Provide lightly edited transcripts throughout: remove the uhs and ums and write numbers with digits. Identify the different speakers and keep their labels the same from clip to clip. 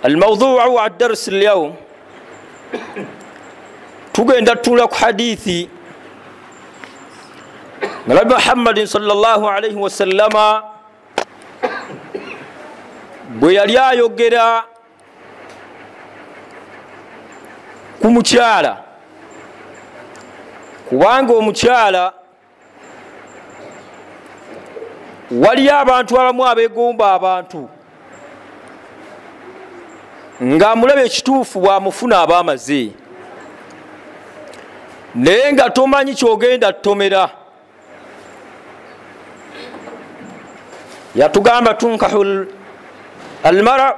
Speaker 1: الموضوع الدرس اليوم تugenda tula ku hadithi Nabii Muhammad sallallahu alayhi wa sallama bwe yali ayogera ku mukyala, kubanga omukyala wali abantu abamu abegomba abantu nga amulaba ekituufu bwamufuna abamaze naye nga tomanyi kyogenda tomera. Yatugamba tunkahu almara,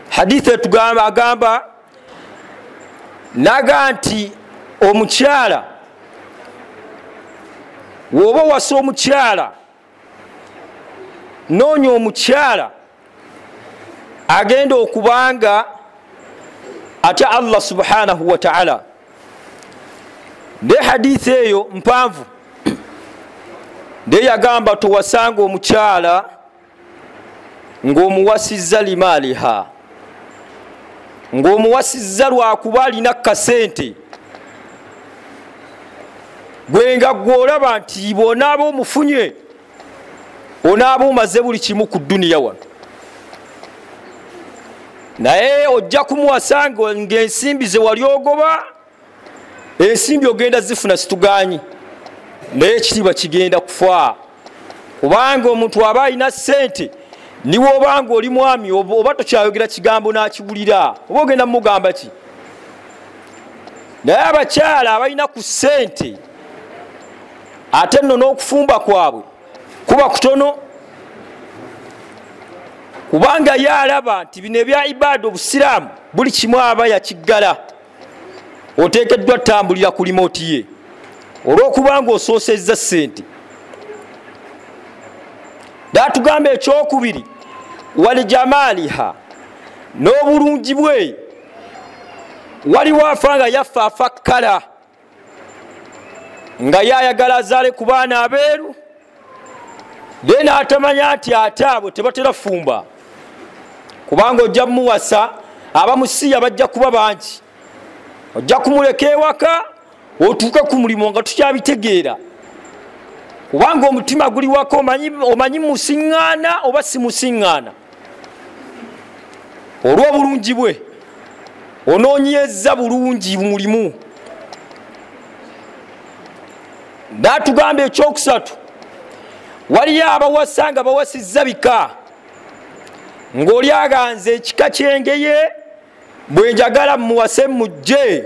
Speaker 1: hadithi yatugamba agamba naga nti omukyala woba wasa omukyala noonya omukyala agenda okubanga atya Allah subhanahu wa ta'ala. Ne hadithi eyo mpanvu ne yagamba towasanga omukyala ng'omuwasizza limaliha, ng'omuwasizza lwakuba alina kasente gwenga gwolaba nti bonaaba omufunye onaaba omaze buli kimu ku duniya wano, naye ojja kumuwasanga ng'ensimbi ze wali ogoba ensimbi ogenda zifuna situganyi, naye ekitiibwa kigenda kufa. Kubanga omuntu aba alina sente niwe obanga oli mwami oba tokyayogera kigambo n'akibulira oba ogenda mugamba ki. Naye abakyala abalina ku sente ate nno n'okufumba kwabwe kuba kutono, kubanga ye alaba nti bino ebya ibaada obusiraamu buli kimu aba yakiggala, oteekeddwa tambulira ku limoti ye olw'okubanga osoosezza sente. Datugamba ekyokubiri wali jamaliha, n'obulungi bwe waliwo afa nga yafaafa kkala nga yayagala azaale ku baana abeeru naye n'atamanya nti ate abo tebatera fumba, kubanga ojja muwasa abamusiya bajja kuba bangi, ojja kumuleka ewaka otuuke ku mulimu nga tukyabitegeera, kubanga omutima guli waka omanyi musiŋŋaana oba si musiŋŋaana. Olw'obulungi bwe onoonyezza bulungi mulimu. Natugamba ekyokusatu waliyo abawasa nga bawasizza bika, ng'oli aganze ekika kyengeye bwe njagala muwase mujje,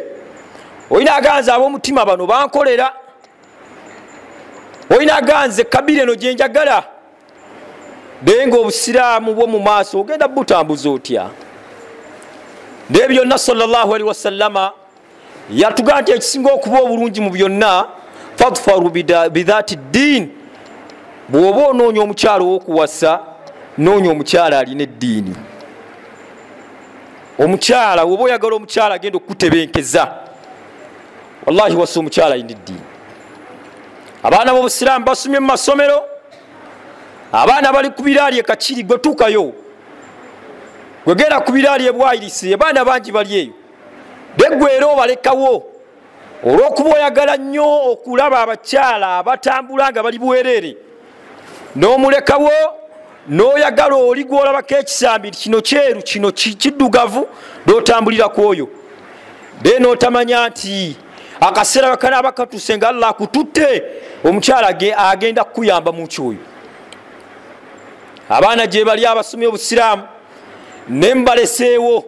Speaker 1: olina aganze ab'omutima bano bankolera, olina aganze kabiri eno gye njagala, naye ng'obusiraamu bwo mu maaso ogenda butambuza otya. Naye byonna sallallahu alaihi wasallama yatugamba nti ekisinga okuba obulungi mu byonna fadfaru bidhati ddiin, bw'oba onoonya omukyala ow'okuwasa noonya omukyala alina eddiini. Omukyala woba oyagala omukyala agenda okutebenkeza, wallahi wasa omukyala alina eddiini. Abaana b'obusiraamu basomye mu masomero, abaana bali ku biraali e Kakiri gwe tuukayo, gwegenda ku biraali e Bwayirisi abaana bangi bali eyo, naye gwe era obalekawo olw'okuba oyagala nnyo okulaba abakyala abatambula nga bali bwereere, n'omulekawo n'oyagala oli gw'olabako ekisambi kino kyeru kino kiddugavu n'otambulira ku oyo, naye n'otamanya nti akaseera bakanaaba katuuse nga Allah akututte, omukyala agenda kukuyamba mu kyoyo. Abaana gye bali abasomye obusiraamu ne mbaleseewo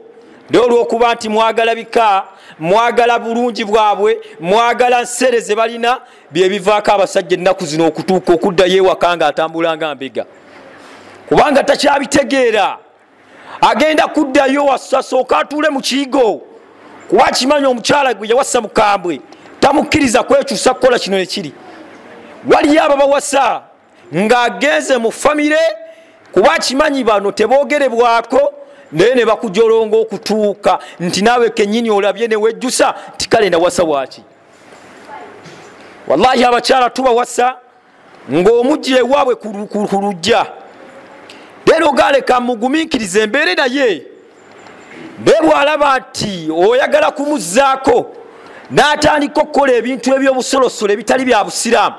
Speaker 1: naye olw'okuba nti mwagala bika, mwagala bulungi bwabwe, mwagala nsere ze balina, bye bivaako abasajja ennaku zino okutuuka okuddayo ewaka nga atambula nga mbega, kubanga takyabitegeera. Agenda kuddayo asooka atuule mu kiyigo, kuba kimanyi omukyala gwe yawasa mukambwe tamukkiriza kwekyusa kukola kino ekiri. Waliyo ababawasa ng'agenze mu famire, kuba kimanyi bano teboogerebwako, naye ne bakujolonga okutuuka nti naawe kennyini olabye ne wejjusa nti kale nawasa waaki. Wallahi abakyala tubawasa ng'omujja ewaabwe ku lujja lero galeka mugumikirize embeere naye bwalaba nti oyagala kumuzaako n'atandika okukola ebintu ebyobusolosolo ebitali bya busiraamu.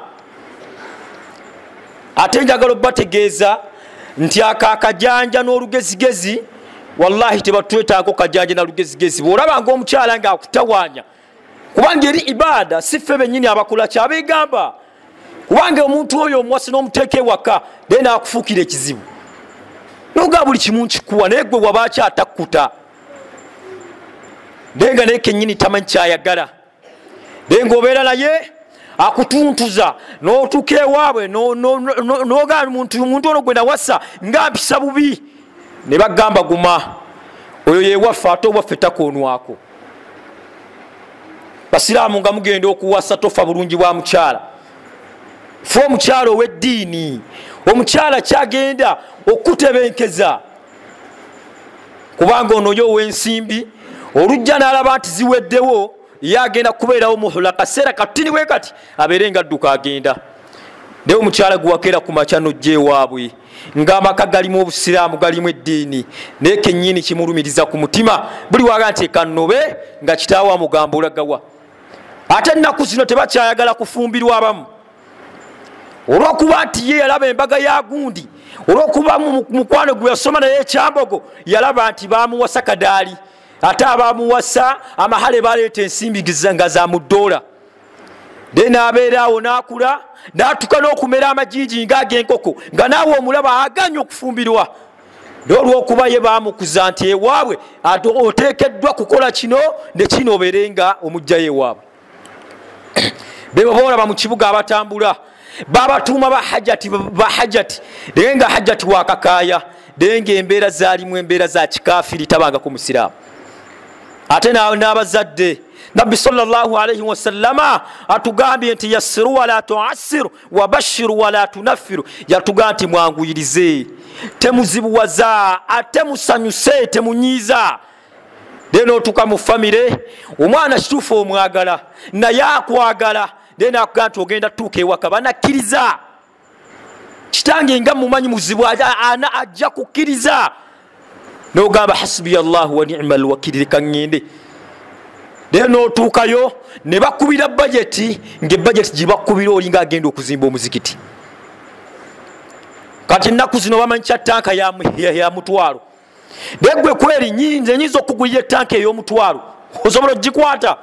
Speaker 1: Ate njagala obategeeza nti akakajanja n'olugezigezi wallahi tebatwetaako kajanja na lugezigezi. Bw'olaba ng'omukyala ng'akutawaanya kubanga eri ibaada si ffe bennyini abakola kyabegamba, kubanga omuntu oyo omuwasi n'omuteeka ewaka naye n'akufuukira ekizibu noga buli kimu nkikuwa naye gwe wabaaki atakkuta naye nga naye kennyini tamanyi kyayagala naye ng'obeera naye akutuntuza n'otuuka ewaabwe noga omuntu ono gwe nawasa nga mpisa bubi ne bagamba guma oyo yewaffe ate owaffe takoonwako. Basiraamu nga mugenda okuwasa tofa bulungi bwa mukyala, fe omukyala ow'eddiini, omukyala kyagenda okutebenkeza kubanga ono yo ow'ensimbi olujja n'alaba nti ziweddewo yagenda kubeerawo muhula kaseera katini we kati abeere nga adduka agenda. Naye omukyala guwakeera ku makya nojja ewaabwe ng'amaka galimu obusiraamu galimu eddiini naye kennyini kimulumiriza ku mutima buli waga nti ekannobe nga kitaawe amugamba olagawa. Ate ennaku zino tebakyayagala kufumbirwa abamu olw'okuba nti ye yalaba embaga ya gundi, olw'okuba mukwano gwe yasoma naye ekyambogo yalaba nti bamuwasa kadaali ate abamuwasa amahale baleeta ensimbi nga za mudoola. Naye n'abeera awo n'akula n'atuka n'okumera amajinji ng'ag'enkoko nga naawe omulaba aganya okufumbirwa. Naye olw'okuba ye baamukuza nti ewaabwe oteekeddwa kukola kino ne kino obeere nga omugjayo ewaabwe. Bebo boolaba mu kibuga abatambula babatuuma bahajati naye nga hajati wakakaaya naye ng'embeera zaalimu embeera za kikaafiri tabanga ku musiraamu. Ate n'abazadde Nabbi sallallahu alayhi wa sallama atugambye nti yassiru wala tuassiru wabashiru wala tunaffiru, yatugamba nti mwanguyirize temuzibuwaza ate musanyuse temunyiiza. Naye n'otuuka mu famire omwana kituufu omwagala naye akwagala naye n'akugamba nti ogenda tuuka ewaka banakkiriza kitange nga mumanyi muzibu ajja kukkiriza n'ogamba hasbiya Allahu wa ni'mal wakiil leka ngende. Naye n'otuukayo ne bakubira bajeti ng'ebajeti gye bakubira olinga agenda okuzimba omuzikiti. Kati ennaku zino bamanyi kya tanka ya mutwalo naye gwe kweri nyinza okugulira etanka ey'omutwalo osobola ogikwata.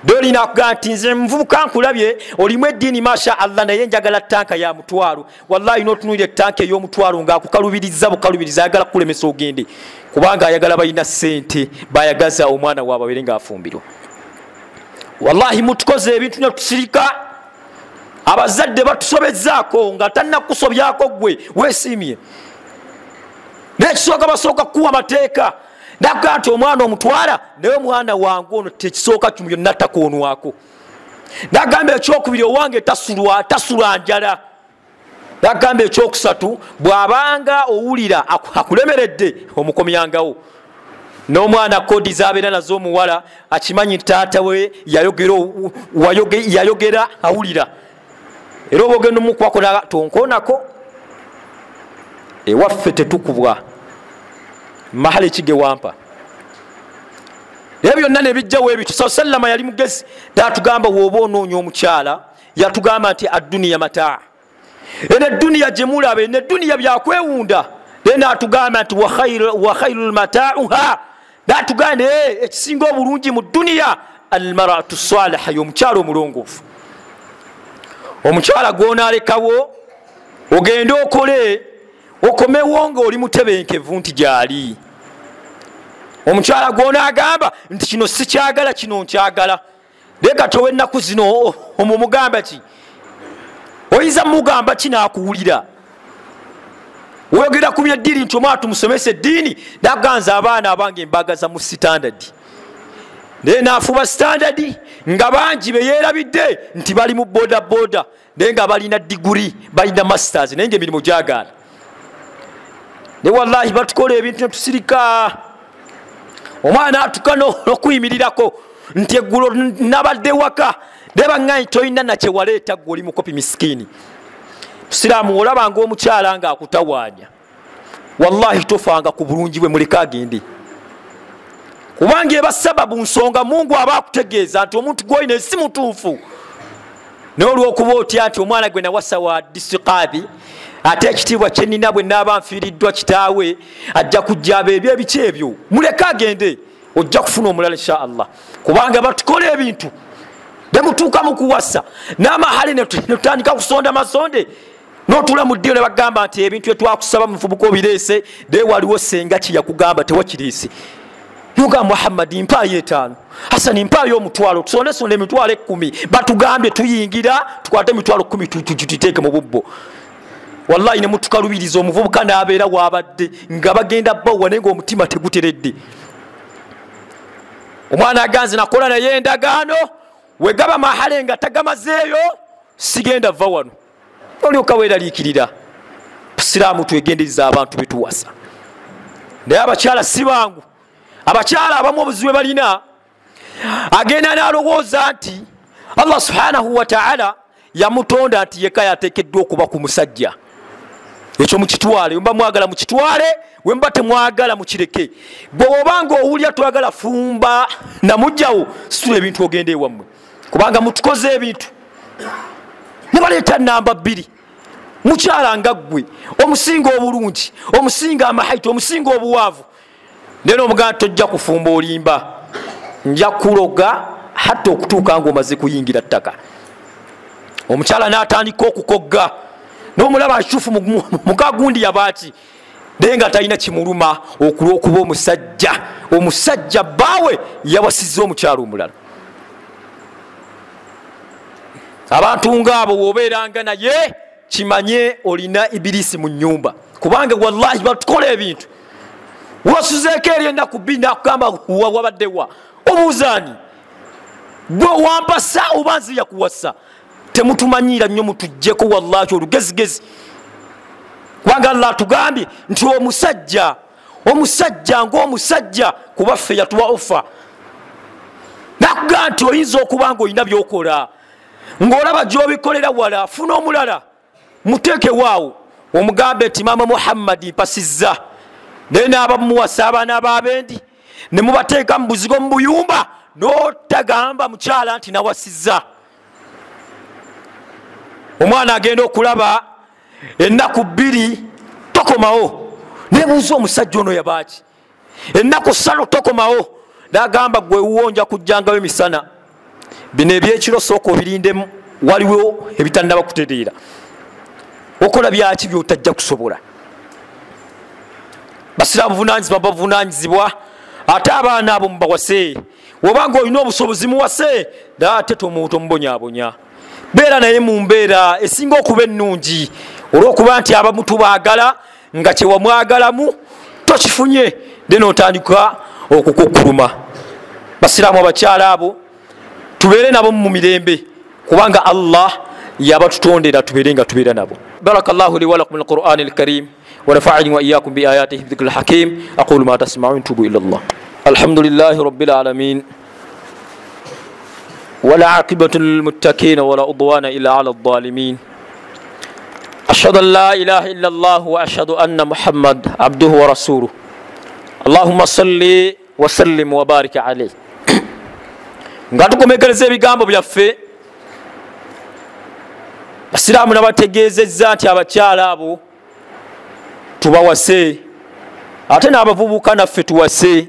Speaker 1: Naye olina akugamba nti nze nvubuka nkulabye olimu eddiini masha Allah naye njagala tanka ya mutwalo. Wallahi n'otunuulira etanka ey'omutwalo ng'akukalubiriza bukalubiriza ayagala kukulemesa ogende kubanga ayagala balina ssente bayagaza omwana waabwe abeere ng'afumbirwa. Wallahi mutukoze ebintu ne tusirika abazadde batusobezzaako nga tannakusobyako gwe weesiimye. Nekisooka basooka kuwa mateeka nakugamba nti omwana omutwala naye omwana wange ono tekisooka kimu byonna takoonwako. Nagamba ekyokubiri owange tasula njala. Nagamba ekyokusatu bw'abanga owulira akulemeredde omukomyangawo. N'omwana kodi z'abeera nazo omuwala akimanyi nti taata we yayogera awulira era oba ogenda omukwako tonkoonako. Ewaffe tetukubwa mahale kige wampa ebyo byonna ne bijjawo ebyo. Sallama yali mugezi tatugamba wooba onoonya omukyala yatugamba nti adduniya mataa ene edduniya gye mulaba ene edduniya byakwewunda naye naatugamba nti wa khairul mataauha naatugamba ekisinga obulungi mu dduniya almaratu saliha y'omukyala omulongoofu. Omukyala gw'onaalekawo ogende okole okomewo ng'oli mutebenkevu nti gyali. Omukyala gw'onaagamba nti kino sikyagala kino nkyagala naye kati ow'ennaku zino omumugamba ki oyinza mugamba kinaakuwulira. Oyogera ku byeddiini nti omwana tumusomesa eddiini naganza abaana abange mbagaza mu standard naye naafuba standard nga bangi beyeerabidde nti bali mu bodaboda naye nga balina diguri balina masters naye ng'emirimu gyagaana. Naye wallahi batukola ebintu ne tusirika. Omwana atuka n'okuyimirirako nti eggulo nabadde waka naye baŋŋanyi tolina nakyewaleeta gwe oli mukopi misikini. Musiraamu olaba ng'omukyala ng'akutawaanya wallahi tofanga ku bulungi bwe muleka agende, kubanga eba sababu nsonga Mungu aba akutegeeza nti omuntu gw'oyina si mutuufu. Naye olw'okuba otya nti omwana gwe nawasa wa disiqaabi, ate ekitiibwa kye nnina bwe naaba nfiiriddwa kitaawe ajja kujja ebyo ebiki ebyo, muleka agende, ojja kufuna omulala insha Allah. Kubanga batukola ebintu bemutuuka mu kuwasa n'amahale ne tutandika kusonda masonde, n'otula mu ddiiro ne bagamba nti ebintu etwakusaba mufubuka obireese, naye waliwo senga kiyakugamba tewakireese. Nogamba Muhammadi mpaayo 5, Hasani mpaayo 1,000, tusondesonde emitwalo 10, batugambye tuyingira tukwate emitwalo 10 tutiteeke mu bubbo. Wallahi ne mutukalubiriza omuvubuka n'abeera wabadde nga bagenda bawa naye ng'omutima teguteredde. Omwana aganze nakola naye endagaano, wegaba mahale nga tagamazeeyo sigenda va wano. Olyoka weeraliikirira. Siraamu twegenderiza abantu betuwasa. Naye abakyala si bangu. Abakyala abamu obuzibu balina, agenda n'alowooza nti Allah subhanahu wa ta'ala yamutonda nti yeka yateekeddwa okuba ku musajja. Ekyo mukitwale, wemba mwagala mukitwale, wemba temwagala mukireke. Bw'obanga owulya twagala fumba namujjawo, situla ebintu ogende ewammwe, kubanga mutukoze ebintu. Ne baleeta namba 2, mukyala nga ggwe, omusinga obulungi, omusinga amahaito, omusinga obuwaavu, neno omuganda tojja kufumba olimba, nja kuloga hatta okutuuka ng'omaze kuyingira ttaka. Omukyala n'atandika okukogga, n'omulaba ashufu mukagundi yabaaki, naye nga talina kimuluma okulw'okuba omusajja. Omusajja bbaawe yawasizza omukyala omulala. Abantu ng'abo w'obeeranga naye kimanye olina ibirisi mu nnyumba, kubanga wallahi batukola ebintu. Wasuzeeko eri ennaku 2 n'akugamba wabaddewa, obuuzaani gwe wampasa oba nzija kuwasa. Temutumanyiira nnyo mutujjeko wallahi olugezigezi, kubanga Allah atugambye nti omusajja ng'omusajja kubaffe yatuwa ofa. Nakugamba nti oyinza okuba ng'olina by'okola ng'olaba gy'obikolera wala, funa omulala muteeke waawo, omugambe nti Maama Muhammadi mpasizza, naye n'abamuwasa abaana b'abendi ne mubateeka mu buzigo mu buyumba, n'otagamba mukyala nti nawasizza. Omwana agenda okulaba ennaku 2 tokomawo, nebuuza omusajja ono yabaaki, ennaku 3 tokomawo, n'agamba gwe wonja kujjangayo emisana, bino ebyekiro sooka obirindemu, waliwo ebitannaba kutereera. Okola byaki by'otajja kusobola? Basiraamu buvunaanyizibwa bavunaanyizibwa, ate abaana abo mubawase. Wobanga olina obusobozi muwase, ate tomubonyaabonya. Beera naye mu mbeera esinga okuba ennungi, olw'okuba nti abamu tubaagala nga kye wamwagalamu tokifunye, deno otandika okukukkuluma. Basiraamu abakyala abo tubeere nabo mu mirembe, kubanga Allah yabatutondera tubeere nga tubeera nabo. Barakallahu li wa lakum bil Qur'anil Karim wa nafa'ani wa iyyakum bi ayatihi dhikril hakim. Aqulu ma tasma'un, tubu ila Allah. Alhamdulillahi rabbil alamin. ولا عاقبة للمتقين ولا عدوان إلا على الظالمين. أشهد أن لا إله إلا الله وأشهد أن محمد عبده ورسوله. اللهم صل وسلم وبارك عليه. Ngatukomekereza ebigambo byaffe, Basiraamu nabategeezezza nti abakyala abo tubawase, ate n'abavubuka naffe tuwase,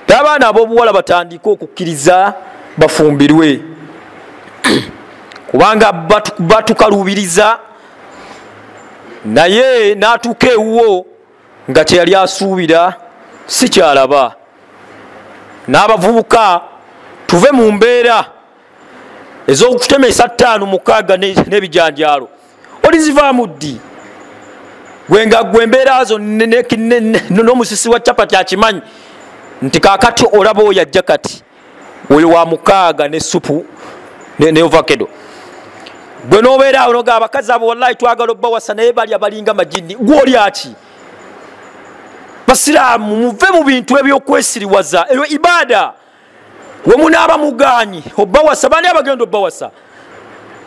Speaker 1: n'abaana ab'obuwala batandike okukkiriza bafumbirwe, kubanga batukalubiriza naye n'atuuka ewuwo nga teyali asuubira si kyalaba. N'abavubuka tuve mu mbeera ez'okutemesa 5-6 n'ebijanjaalo, olizivaamu ddi? Gwe embeera zo n'omusisi wa capati akimanyi nti kaakati olaba oyo ajja kati oyo wa 6 ne supu ne ovakado. Gwe n'obeera awo noga abakazi abo wallahi twagala obbawasa naye bali abalinga majini, gw'oli aki? Basiraamu muve mu bintu ebyokwesiriwaza, eyo ibaada. We munaaba mugaanyi obbawasa, bani abagenda obbawasa?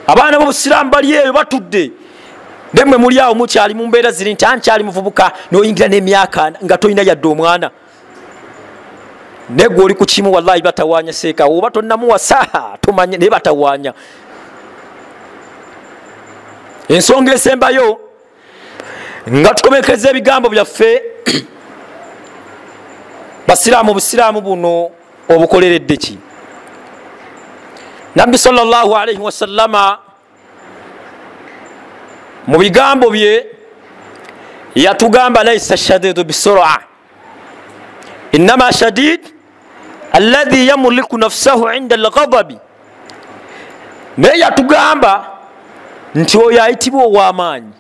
Speaker 1: Abaana b'Obusiraamu bali eyo batudde, demwe muli awo mukyali mu mbeera ziri nti ankyali muvubuka n'oyingira n'emyaka nga tolina yadde omwana negwe oli ku kimu wallahi batawaanya seeka oba tonnamuwasa tomanye naye batawaanya. Ensonga esembayo nga tukomekeza ebigambo byaffe basiraamu obusiraamu buno obukoleredde ki? Nabbi sallallahu alaihi wasallama mu bigambo bye yatugamba laisa shadidu bisur'a innama shadid alladhi yamliku nafsahu inda alghadabi, naye yatugamba nti oyo ayitibwa ow'amaanyi.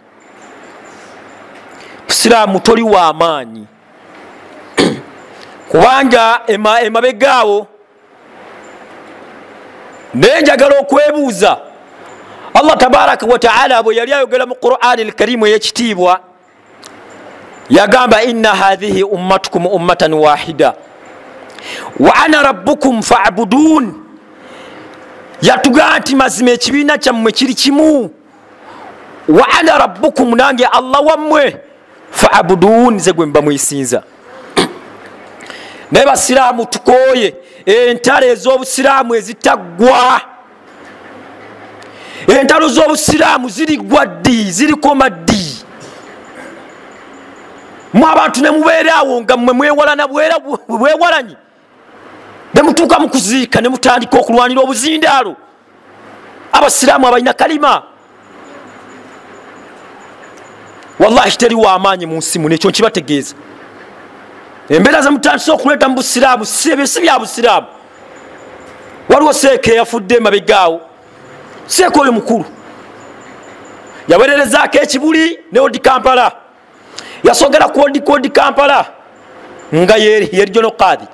Speaker 1: Busiraamu toli w'amaanyi kubanga emabegaawo. Naye njagala okwebuuza, Allah tabaraka wa ta'ala bwe yali ayogera mu Qur'ani al-Karimu ey'ekitiibwa yagamba inna hadhihi ummatukum ummatan wahida wa ana rabbukum fa'budun, yatugamba nti mazima ekibiina kyammwe kiri kimu, wa ana rabbukum nange Allah wammwe fa'budun nze gwe mba mwesinza. Naye basiraamu tukooye entalo ez'obusiraamu ezitaggwa, entalo z'obusiraamu zirigwa ddi, zirikoma ddi. Mu abantu ne mubeeraawo nga mmwe mwewalana bwewalanyi, ne mutuuka mu kuziika ne mutandika okulwanira obuzindaalo. Abasiraamu abalina kalima, wallahi teri w'amaanyi mu nsi muno, ekyo nkibategeeza. Embeera ze mutandise okuleeta mu busiraamu si bya busiraamu. Waliwo seeka eyafudde emabegaawo, seeka oyo mukulu yaweererezaako ekibuli ne odi Kampala, yasogera ku odi Kampala nga yeerijo qaadi,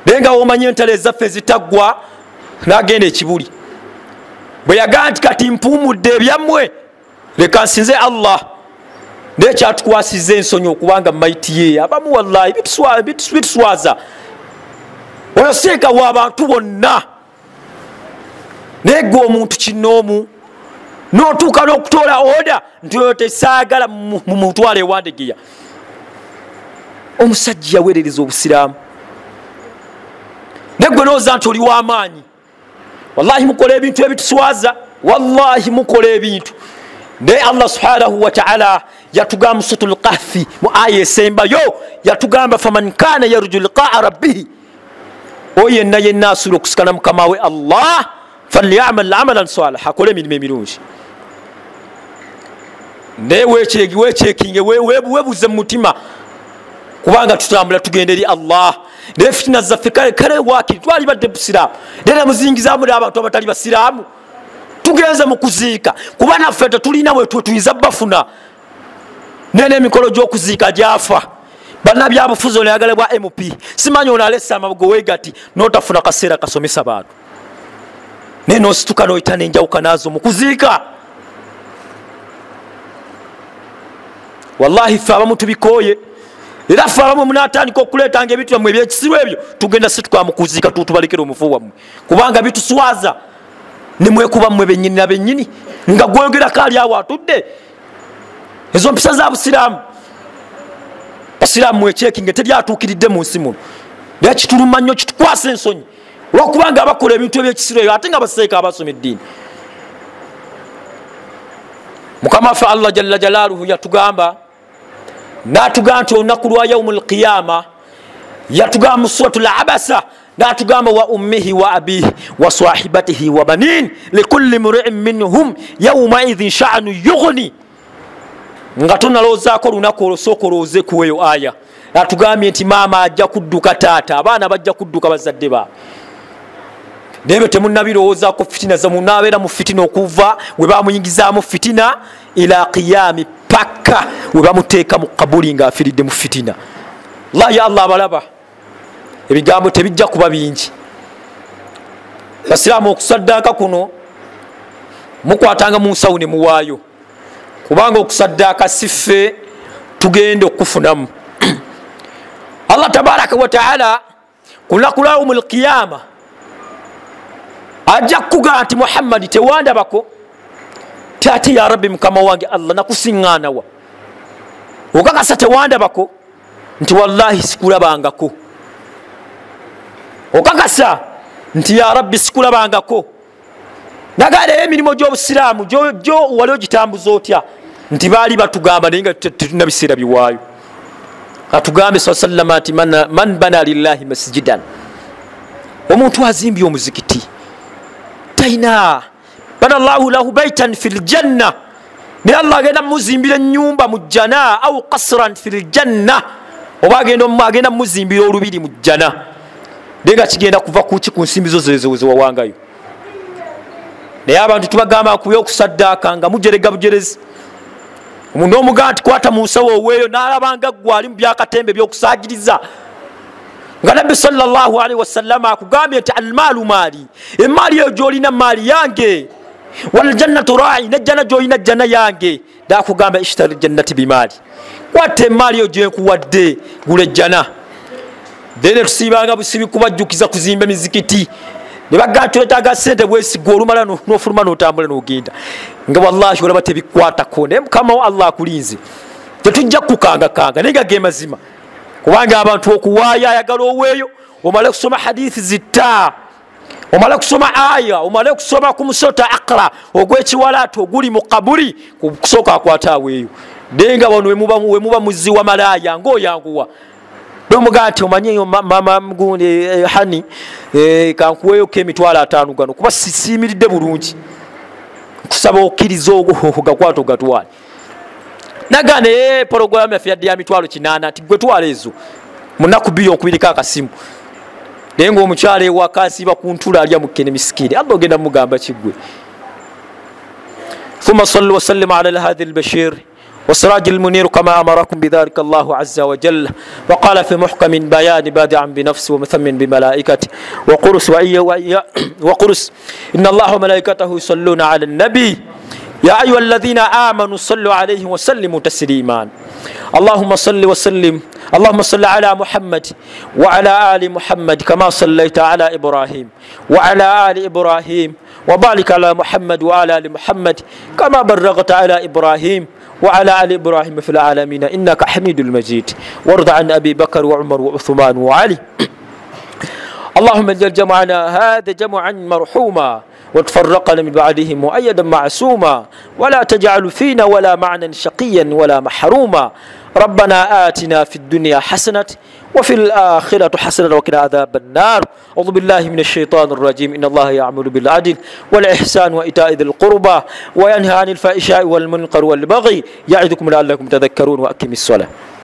Speaker 1: naye nga womanye entalo ezaffe ezitaggwa n'agenda ekibuli. Bwe yagaa nti kati mpuumudde ebyammwe leka nsinze Allah, naye kyatukwasiza ensonyi okubanga maiti ye abamu wallahi bituswaza. Oyo seeka w'abantu bonna, naye gwe omuntu kinoomu n'otuuka n'okutoola oda nti oyo tesaagala mumutwala ewandegeya. Omusajja yaweerereza obusiraamu, naye gwe nooza nti oli w'amaanyi. Wallahi mukola ebintu ebituswaza, wallahi mukola ebintu. Naye Allah subhanahu wa ta'ala yatugamba suratul Kahfi mu aya esembayo, yatugamba faman kana yarju liqa'a rabbih, oyo yenna asuubira okusikana mukama we Allah falyamal amalan salihan, akole emirimu emirungi. Naye weekyekinge weebuze mu mutima kubanga tutambula tugenda eri Allah. Naye fitina zaffe kale waakiri twali badde busiraamu, naye muzingizaamu n'abantu abatali basiraamu. Tugenze mu kuziika kuba naffe tetulina bwe tuyinza bafuna, naye n'emikolo gy'okuziika gyafa. Bannabyabufuzi onayagala bwa MP simanyi onalesa amabugo weegati n'otafuna kaseera kasomesa bantu, naye n'osituka n'oyita n'enjawuka naazo mu kuziika. Wallahi ffe abamu tubikooye, era ffe abamu munaatandika okuleetanga ebintu byammwe ebyekisiru ebyo, tugenda situka mu kuziika tubalekera omufu wammwe kubanga bituswaza. Ne mwekuba mmwe bennyini na bennyini nga gwogerako ali awo atudde. Ezo mpisa za busiraamu. Basiraamu mwekyekinge teryatuukiridde mu nsi muno, naye kituluma nnyo, kitukwasa ensonyi olwokubanga abakola ebintu ebyekisiru ebyo ate nga baseeka abasoma eddiini. Mukama waffe Allah jalla jalaaluhu yatugamba, n'atugamba nti olunaku lwa yaumul qiyama, yatugamba mu suratul Abasa, n'atugamba wa ummihi wa abihi wa sahibatihi wa banin likulli mri'in minhum yawma idhin sha'nu yughni. Nga tonaloozaako olunaku olwo sooka olowooze ku eyo aya. Atugambye nti maama ajja kudduka taata, abaana bajja kudduka bazadde baabwe. Naye temunnabirowoozaako fitina zamunaabeera mu fitina okuva we baamuyingizaamu fitina ila qiyami, paka we bamuteeka mu kabuli ng'afiridde mu fitina. Allah ya Allah abalaba, ebigambo tebijja kuba bingi. Basiraamu okusaddaaka kuno mukwatanga mu nsawo ne muwaayo, kubanga okusaddaaka siffe tugenda okufunamu. Allah tabaraka wa ta'ala ku lunaku lwa yaumul qiyama ajja kukugamba nti Muhammadi tewandabako, tate ya rabbi mukama wange Allah nakusiŋŋaana wa okakasa tewandabako nti wallahi sikulabangako okakasa nti ya rabbi sikulabangako nagaleyo emirimu gy'obusiraamu gyo wali ogitambuza otya nti baali batugamba naye nga tetulina biseera biwaayo atugambe sa sallama nti man bana lillahi masjidan omuntu azimbye omuzikiti taina bana llahu lahu baitan fi ljanna naye allah agenda muzimbira enyumba mu jjana au kasran fi ljanna oba agenda muzimbira olubiri mu jjana naye nga kigenda kuva kuki ku nsimbi zo zewawangayo naye abantu tubagamba kuye okusaddaaka nga mujerega bujerezi omuntu omugamba nti kwata mu nsawo oweeyo n'alabanga ggwe ali mu byakatembe ebyokusaagiriza nga nabbi sallallahu alaihi wasallam akugambye nti almaalu maali emaali eyo gyolina maali yange waljannatu rai nejjana gyolina jjana yange nakugamba ishtari ljannati bimaali kwata emaali eyo gyenkuwadde gula ejjana then tusiibanga busibi kubajjukiza kuzimba emizikiti nebagaa twetaaga sente bwesigwa olumala nofuluma notambula nogenda nga wallahi olaba tebikwatako naye mukama wa allah akulinze tetujja kukangakanga naye nga ge mazima kubanga abantu okuwaaya ayagala oweeyo omale kusoma hadithi zitta omale kusoma aya omale kusoma ku musota akra ogwekiwalaata oguli mu kaburi kusooka akwata aweeyo naye nga wano wemuba muzzi wa malaaya ngaoyanguwa nomugaa nti omanyeyo mama mgundi hani kankuweeyo ko emitwalo 5 gano kuba sisiimiridde bulungi kusaba okkiriza ogakwata ogatwale nagane porogaramu yaffe yadde ya mitwalo 8 nti gwe twala ezo munaku 2 okubiriko akasimu naye ngaomukyala ewaka asiiba ku ntula alya mukkene misikini allah ogenda mugamba kiggwe ثم صلوا وسلم على هذا البشير وسراج المنير كما أمركم بذلك الله عز وجل وقال في محكم بيان بادعا بنفسه ومثمن بملائكته وقرس إن الله وملائكته يصلون على النبي يا أيها الذين آمنوا صلوا عليه وسلموا تسليما اللهم صل وسلم اللهم صل على محمد وعلى آل محمد كما صليت على إبراهيم وعلى آل إبراهيم وبارك على محمد وعلى آل محمد كما باركت على إبراهيم وعلى آل إبراهيم في العالمين إنك حميد المجيد وارض عن أبي بكر وعمر وعثمان وعلي اللهم اجعل جمعنا هذا جمعا مرحوما وتفرقنا من بعدهم مؤيدا معصوما ولا تجعل فينا ولا معنا شقيا ولا محروما ربنا آتنا في الدنيا حسنة وفي الآخرة حسنة وقنا عذاب النار أعوذ بالله من الشيطان الرجيم إن الله يأمر بالعدل والإحسان وإيتاء ذي القربى وينهى عن الفحشاء والمنكر والبغي يعظكم لعلكم تذكرون وأقيموا الصلاة